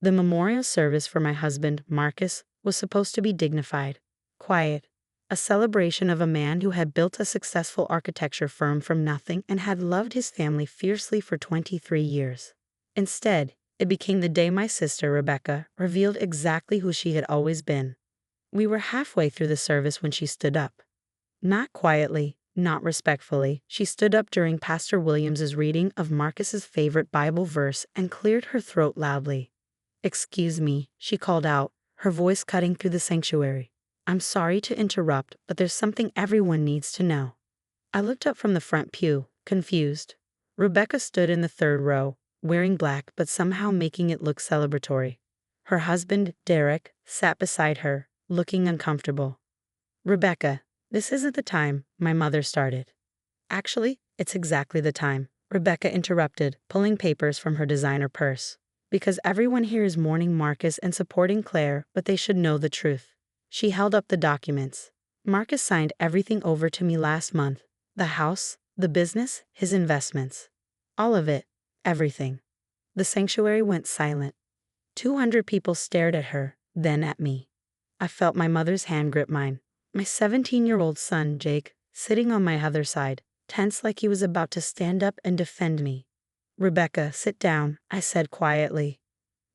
The memorial service for my husband, Marcus, was supposed to be dignified, quiet, a celebration of a man who had built a successful architecture firm from nothing and had loved his family fiercely for 23 years. Instead, it became the day my sister, Rebecca, revealed exactly who she had always been. We were halfway through the service when she stood up. Not quietly, not respectfully, she stood up during Pastor Williams's reading of Marcus's favorite Bible verse and cleared her throat loudly. "Excuse me," she called out, her voice cutting through the sanctuary. "I'm sorry to interrupt, but there's something everyone needs to know." I looked up from the front pew, confused. Rebecca stood in the third row, wearing black but somehow making it look celebratory. Her husband, Derek, sat beside her, looking uncomfortable. "Rebecca, this isn't the time," my mother started. "Actually, it's exactly the time," Rebecca interrupted, pulling papers from her designer purse. "Because everyone here is mourning Marcus and supporting Claire, but they should know the truth." She held up the documents. "Marcus signed everything over to me last month. The house, the business, his investments. All of it. Everything." The sanctuary went silent. 200 people stared at her, then at me. I felt my mother's hand grip mine. My 17-year-old son, Jake, sitting on my other side, tense like he was about to stand up and defend me. "Rebecca, sit down," I said quietly.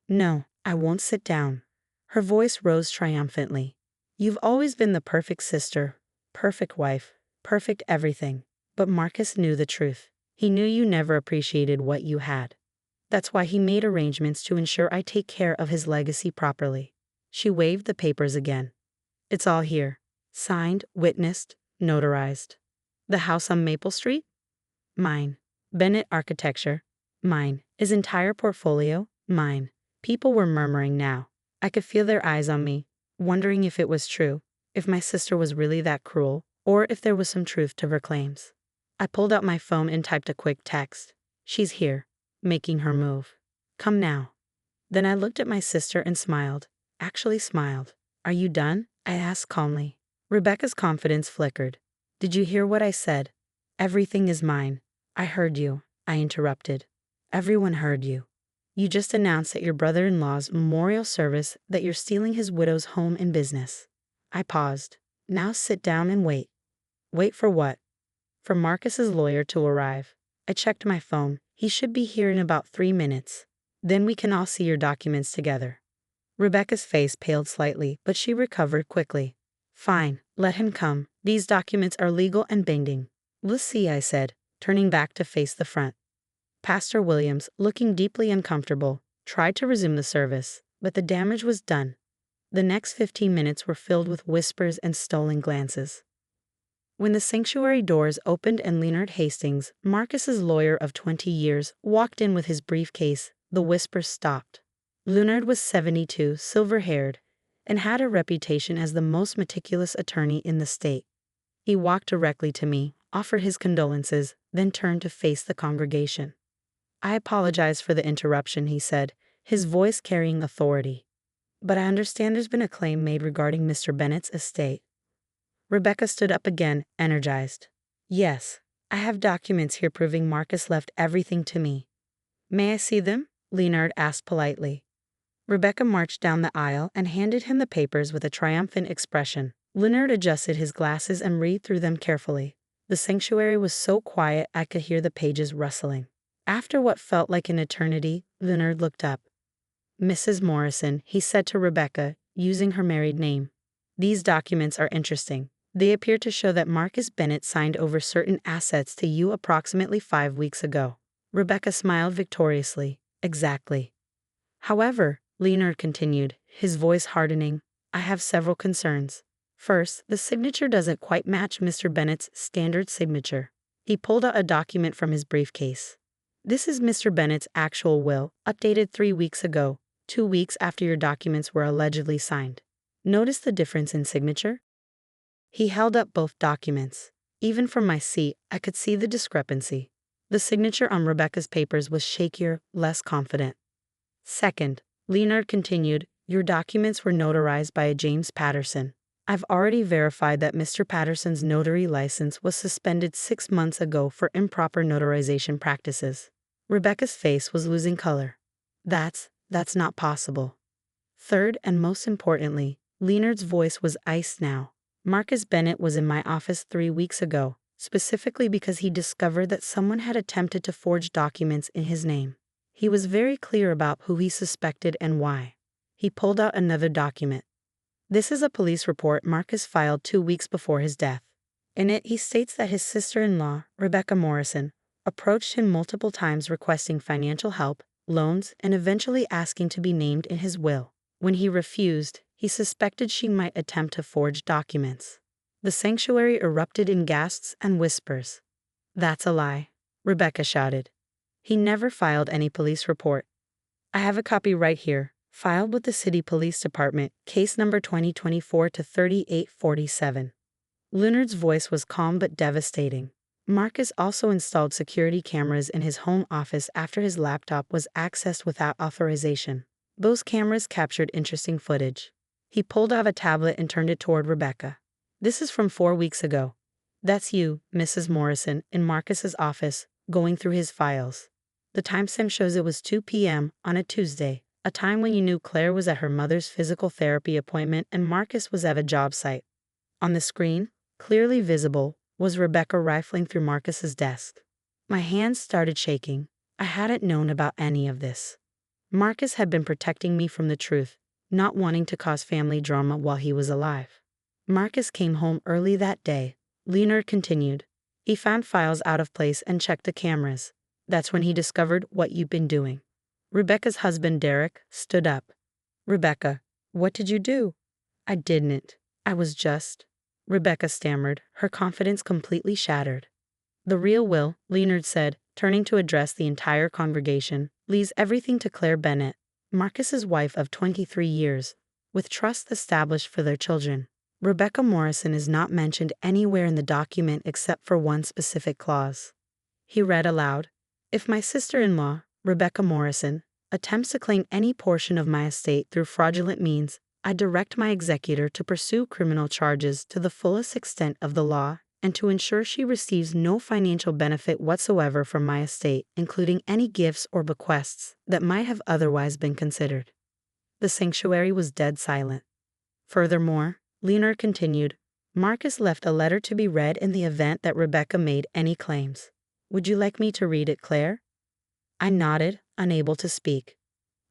"No, I won't sit down." Her voice rose triumphantly. "You've always been the perfect sister, perfect wife, perfect everything. But Marcus knew the truth. He knew you never appreciated what you had. That's why he made arrangements to ensure I take care of his legacy properly." She waved the papers again. "It's all here. Signed, witnessed, notarized. The house on Maple Street? Mine. Bennett Architecture? Mine. His entire portfolio? Mine." People were murmuring now. I could feel their eyes on me, wondering if it was true, if my sister was really that cruel, or if there was some truth to her claims. I pulled out my phone and typed a quick text. "She's here," making her move. "Come now." Then I looked at my sister and smiled, actually smiled. "Are you done?" I asked calmly. Rebecca's confidence flickered. "Did you hear what I said? Everything is mine." "I heard you," I interrupted. "Everyone heard you. You just announced at your brother-in-law's memorial service that you're stealing his widow's home and business." I paused. "Now sit down and wait." "Wait for what?" "For Marcus's lawyer to arrive." I checked my phone. "He should be here in about 3 minutes. Then we can all see your documents together." Rebecca's face paled slightly, but she recovered quickly. "Fine, let him come. These documents are legal and binding." "We'll see," I said, turning back to face the front. Pastor Williams, looking deeply uncomfortable, tried to resume the service, but the damage was done. The next 15 minutes were filled with whispers and stolen glances. When the sanctuary doors opened and Leonard Hastings, Marcus's lawyer of 20 years, walked in with his briefcase, the whispers stopped. Leonard was 72, silver-haired, and had a reputation as the most meticulous attorney in the state. He walked directly to me, offered his condolences, then turned to face the congregation. "I apologize for the interruption," he said, his voice carrying authority. "But I understand there's been a claim made regarding Mr. Bennett's estate." Rebecca stood up again, energized. "Yes, I have documents here proving Marcus left everything to me." "May I see them?" Leonard asked politely. Rebecca marched down the aisle and handed him the papers with a triumphant expression. Leonard adjusted his glasses and read through them carefully. The sanctuary was so quiet I could hear the pages rustling. After what felt like an eternity, Leonard looked up. "Mrs. Morrison," he said to Rebecca, using her married name. "These documents are interesting. They appear to show that Marcus Bennett signed over certain assets to you approximately 5 weeks ago." Rebecca smiled victoriously. "Exactly." "However," Leonard continued, his voice hardening, "I have several concerns. First, the signature doesn't quite match Mr. Bennett's standard signature." He pulled out a document from his briefcase. "This is Mr. Bennett's actual will, updated 3 weeks ago, 2 weeks after your documents were allegedly signed. Notice the difference in signature?" He held up both documents. Even from my seat, I could see the discrepancy. The signature on Rebecca's papers was shakier, less confident. "Second," Leonard continued, "your documents were notarized by a James Patterson. I've already verified that Mr. Patterson's notary license was suspended 6 months ago for improper notarization practices." Rebecca's face was losing color. That's That's not possible. Third, and most importantly, Leonard's voice was iced now. Marcus Bennett was in my office 3 weeks ago, specifically because he discovered that someone had attempted to forge documents in his name. He was very clear about who he suspected and why. He pulled out another document. This is a police report Marcus filed 2 weeks before his death. In it, he states that his sister-in-law, Rebecca Morrison, approached him multiple times requesting financial help, loans, and eventually asking to be named in his will. When he refused, he suspected she might attempt to forge documents. The sanctuary erupted in gasps and whispers. "That's a lie," Rebecca shouted. "He never filed any police report. I have a copy right here, filed with the City Police Department, case number 2024-3847. Leonard's voice was calm but devastating. Marcus also installed security cameras in his home office after his laptop was accessed without authorization. Those cameras captured interesting footage. He pulled out a tablet and turned it toward Rebecca. "This is from 4 weeks ago. That's you, Mrs. Morrison, in Marcus's office, going through his files. The timestamp shows it was 2 p.m. on a Tuesday, a time when you knew Claire was at her mother's physical therapy appointment and Marcus was at a job site." On the screen, clearly visible, was Rebecca rifling through Marcus's desk. My hands started shaking. I hadn't known about any of this. Marcus had been protecting me from the truth, not wanting to cause family drama while he was alive. Marcus came home early that day, Leonard continued. He found files out of place and checked the cameras. That's when he discovered what you've been doing. Rebecca's husband, Derek, stood up. "Rebecca, what did you do?" "I didn't. I was just..." Rebecca stammered, her confidence completely shattered. "The real will," Leonard said, turning to address the entire congregation, "leaves everything to Claire Bennett, Marcus's wife of 23 years, with trusts established for their children. Rebecca Morrison is not mentioned anywhere in the document except for one specific clause." He read aloud, "If my sister-in-law, Rebecca Morrison, attempts to claim any portion of my estate through fraudulent means, I direct my executor to pursue criminal charges to the fullest extent of the law and to ensure she receives no financial benefit whatsoever from my estate, including any gifts or bequests that might have otherwise been considered." The sanctuary was dead silent. Furthermore, Leonard continued, "Marcus left a letter to be read in the event that Rebecca made any claims. Would you like me to read it, Claire?" I nodded, unable to speak.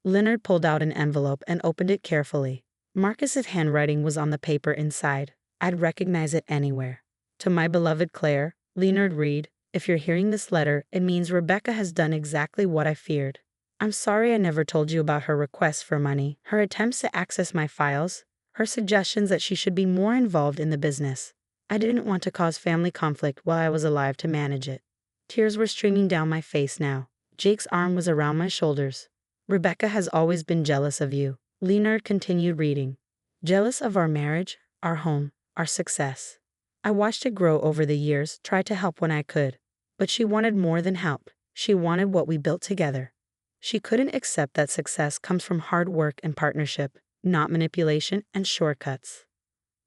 Leonard pulled out an envelope and opened it carefully. Marcus's handwriting was on the paper inside. I'd recognize it anywhere. "To my beloved Claire," Leonard read, "if you're hearing this letter, it means Rebecca has done exactly what I feared. I'm sorry I never told you about her requests for money, her attempts to access my files, her suggestions that she should be more involved in the business. I didn't want to cause family conflict while I was alive to manage it." Tears were streaming down my face now. Jake's arm was around my shoulders. "Rebecca has always been jealous of you," Leonard continued reading. "Jealous of our marriage, our home, our success. I watched it grow over the years, tried to help when I could. But she wanted more than help. She wanted what we built together. She couldn't accept that success comes from hard work and partnership, not manipulation and shortcuts."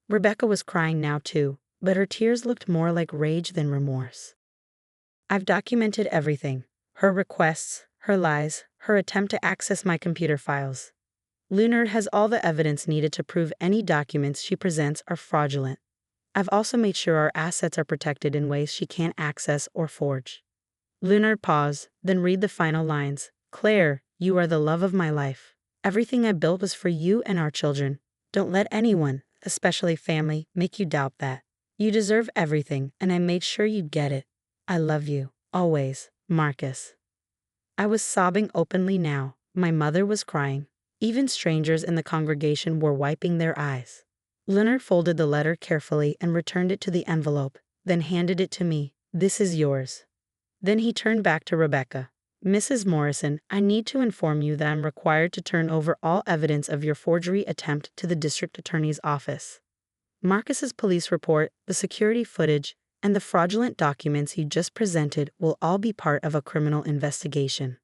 Rebecca was crying now too, but her tears looked more like rage than remorse. "I've documented everything. Her requests, her lies, her attempt to access my computer files. Leonard has all the evidence needed to prove any documents she presents are fraudulent. I've also made sure our assets are protected in ways she can't access or forge." Leonard paused, then read the final lines. "Claire, you are the love of my life. Everything I built was for you and our children. Don't let anyone, especially family, make you doubt that. You deserve everything, and I made sure you'd get it. I love you, always, Marcus." I was sobbing openly now. My mother was crying. Even strangers in the congregation were wiping their eyes. Leonard folded the letter carefully and returned it to the envelope, then handed it to me. "This is yours." Then he turned back to Rebecca. "Mrs. Morrison, I need to inform you that I'm required to turn over all evidence of your forgery attempt to the district attorney's office. Marcus's police report, the security footage, and the fraudulent documents you just presented will all be part of a criminal investigation."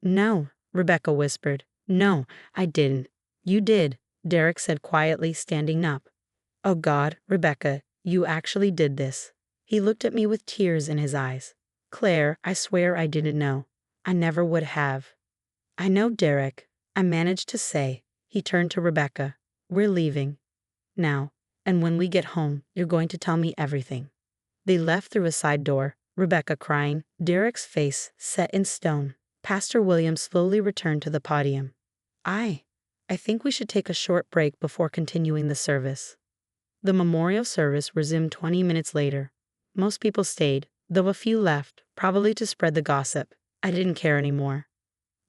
"No," Rebecca whispered. "No, I didn't." "You did," Derek said quietly, standing up. "Oh God, Rebecca, you actually did this." He looked at me with tears in his eyes. "Claire, I swear I didn't know. I never would have." "I know, Derek. I managed to say. He turned to Rebecca. We're leaving. Now. And when we get home, you're going to tell me everything. They left through a side door, Rebecca crying, Derek's face set in stone. Pastor William slowly returned to the podium. I think we should take a short break before continuing the service. The memorial service resumed 20 minutes later. Most people stayed, though a few left, probably to spread the gossip. I didn't care anymore.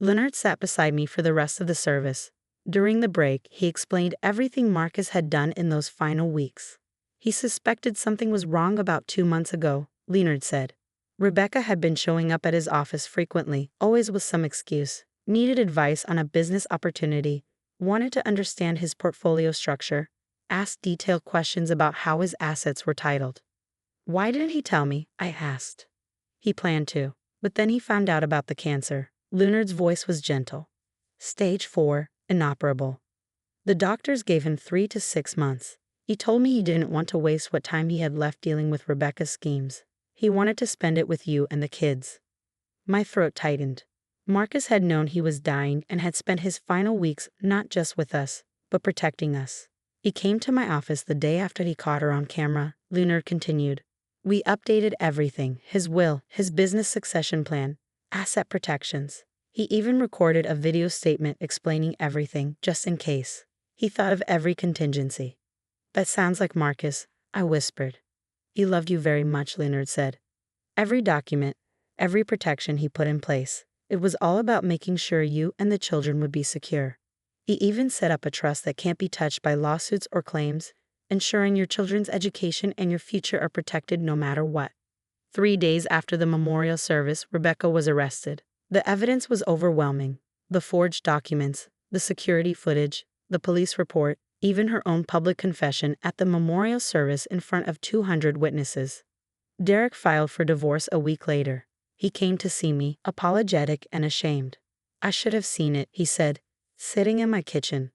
Leonard sat beside me for the rest of the service. During the break, he explained everything Marcus had done in those final weeks. He suspected something was wrong about 2 months ago, Leonard said. Rebecca had been showing up at his office frequently, always with some excuse, needed advice on a business opportunity, wanted to understand his portfolio structure, asked detailed questions about how his assets were titled. Why didn't he tell me? I asked. He planned to, but then he found out about the cancer. Leonard's voice was gentle. Stage 4, inoperable. The doctors gave him 3 to 6 months. He told me he didn't want to waste what time he had left dealing with Rebecca's schemes. He wanted to spend it with you and the kids. My throat tightened. Marcus had known he was dying and had spent his final weeks not just with us, but protecting us. He came to my office the day after he caught her on camera, Leonard continued. We updated everything, his will, his business succession plan, asset protections. He even recorded a video statement explaining everything, just in case. He thought of every contingency. That sounds like Marcus, I whispered. He loved you very much, Leonard said. Every document, every protection he put in place, it was all about making sure you and the children would be secure. He even set up a trust that can't be touched by lawsuits or claims, ensuring your children's education and your future are protected no matter what. 3 days after the memorial service, Rebecca was arrested. The evidence was overwhelming. The forged documents, the security footage, the police report, even her own public confession at the memorial service in front of 200 witnesses. Derek filed for divorce a week later. He came to see me, apologetic and ashamed. I should have seen it, he said, sitting in my kitchen.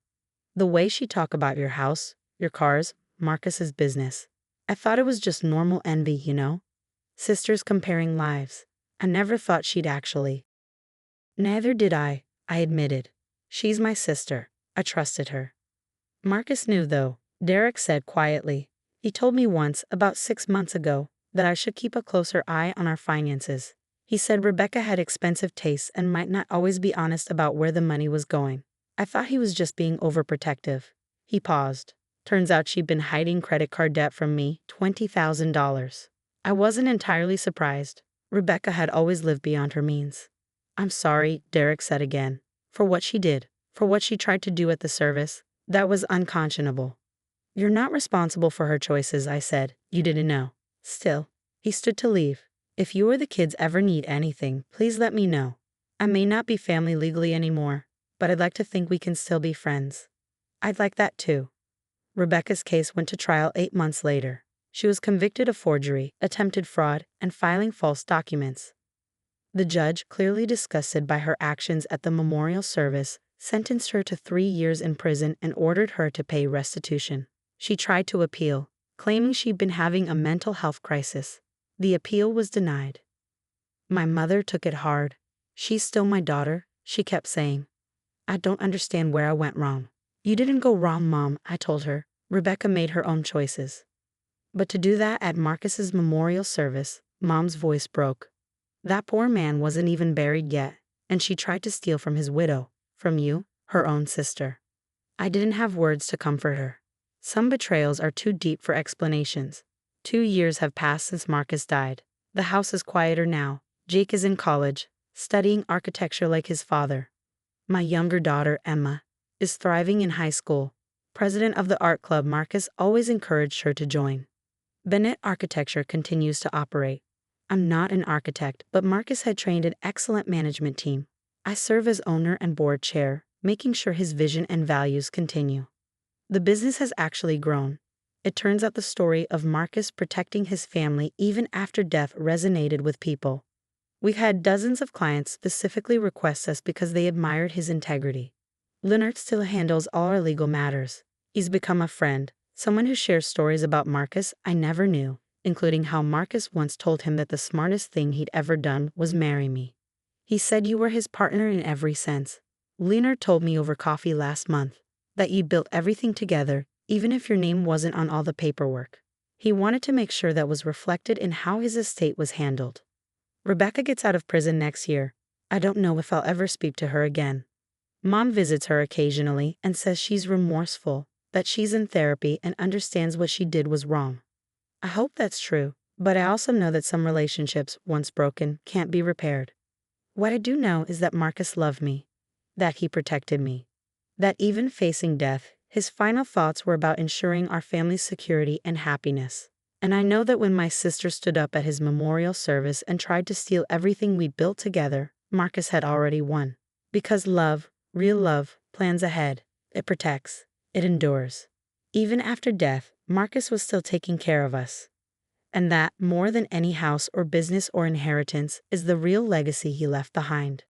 The way she talked about your house, your cars, Marcus's business. I thought it was just normal envy, you know? Sisters comparing lives. I never thought she'd actually. Neither did I admitted. She's my sister. I trusted her. Marcus knew, though, Derek said quietly. He told me once, about 6 months ago, that I should keep a closer eye on our finances. He said Rebecca had expensive tastes and might not always be honest about where the money was going. I thought he was just being overprotective. He paused. Turns out she'd been hiding credit card debt from me, $20,000. I wasn't entirely surprised. Rebecca had always lived beyond her means. I'm sorry, Derek said again. For what she did, for what she tried to do at the service, that was unconscionable. You're not responsible for her choices, I said. You didn't know. Still, he stood to leave. If you or the kids ever need anything, please let me know. I may not be family legally anymore, but I'd like to think we can still be friends. I'd like that too. Rebecca's case went to trial 8 months later. She was convicted of forgery, attempted fraud, and filing false documents. The judge, clearly disgusted by her actions at the memorial service, sentenced her to 3 years in prison and ordered her to pay restitution. She tried to appeal, claiming she'd been having a mental health crisis. The appeal was denied. My mother took it hard. She's still my daughter, she kept saying. I don't understand where I went wrong. You didn't go wrong, Mom, I told her. Rebecca made her own choices. But to do that at Marcus's memorial service, Mom's voice broke. That poor man wasn't even buried yet, and she tried to steal from his widow, from you, her own sister. I didn't have words to comfort her. Some betrayals are too deep for explanations. 2 years have passed since Marcus died. The house is quieter now. Jake is in college, studying architecture like his father. My younger daughter, Emma, is thriving in high school. President of the art club, Marcus always encouraged her to join. Bennett Architecture continues to operate. I'm not an architect, but Marcus had trained an excellent management team. I serve as owner and board chair, making sure his vision and values continue. The business has actually grown. It turns out the story of Marcus protecting his family even after death resonated with people. We've had dozens of clients specifically request us because they admired his integrity. Leonard still handles all our legal matters. He's become a friend, someone who shares stories about Marcus I never knew, including how Marcus once told him that the smartest thing he'd ever done was marry me. He said you were his partner in every sense. Leonard told me over coffee last month that you built everything together, even if your name wasn't on all the paperwork. He wanted to make sure that was reflected in how his estate was handled. Rebecca gets out of prison next year. I don't know if I'll ever speak to her again. Mom visits her occasionally and says she's remorseful, that she's in therapy and understands what she did was wrong. I hope that's true, but I also know that some relationships, once broken, can't be repaired. What I do know is that Marcus loved me, that he protected me, that even facing death, his final thoughts were about ensuring our family's security and happiness. And I know that when my sister stood up at his memorial service and tried to steal everything we built together, Marcus had already won. Because love, real love, plans ahead. It protects. It endures. Even after death, Marcus was still taking care of us. And that, more than any house or business or inheritance, is the real legacy he left behind.